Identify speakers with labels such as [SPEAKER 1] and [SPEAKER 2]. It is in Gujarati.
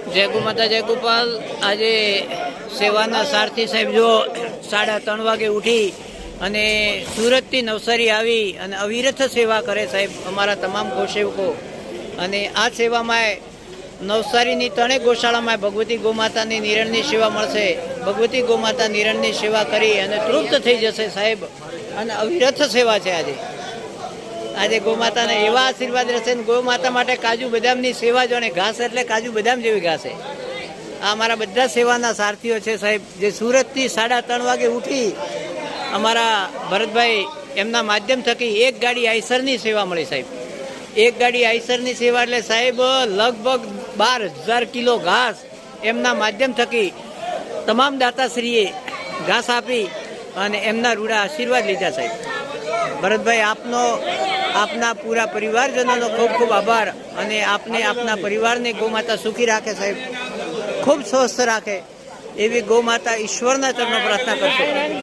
[SPEAKER 1] જય ગો માતા જય ગોપાલ। આજે સેવાના સારથી સાહેબ જો 3:30 વાગે ઉઠી અને સુરતથી નવસારી આવી અને અવિરત સેવા કરે સાહેબ અમારા તમામ ગૌસેવકો। અને આ સેવામાં નવસારીની 3 ગૌશાળામાં ભગવતી ગૌમાતાની નિરણની સેવા મળશે। ભગવતી ગૌમાતા નિરણની સેવા કરી અને તૃપ્ત થઈ જશે સાહેબ। અને અવિરત સેવા છે આજે ગૌમાતાને એવા આશીર્વાદ રહેશે। ગૌમાતા માટે કાજુ બદામની સેવા જોને, ઘાસ એટલે કાજુ બદામ જેવી ઘાસ છે। આ અમારા બધા સેવાના સારથીઓ છે સાહેબ, જે સુરતથી 3:30 વાગે ઉઠી અમારા ભરતભાઈ એમના માધ્યમ થકી એક ગાડી આઈસરની સેવા મળી સાહેબ। એક ગાડી આઈસરની સેવા એટલે સાહેબ લગભગ 12,000 કિલો ઘાસ એમના માધ્યમ થકી તમામ દાતાશ્રીએ ઘાસ આપી અને એમના રૂડા આશીર્વાદ લીધા સાહેબ। ભરતભાઈ આપના પૂરા પરિવારજનોનો ખૂબ ખૂબ આભાર। અને આપને આપના પરિવારને ગૌમાતા સુખી રાખે સાહેબ, ખૂબ સ્વસ્થ રાખે એવી ગૌમાતા ઈશ્વરના ચરણો પ્રાર્થના કરશો।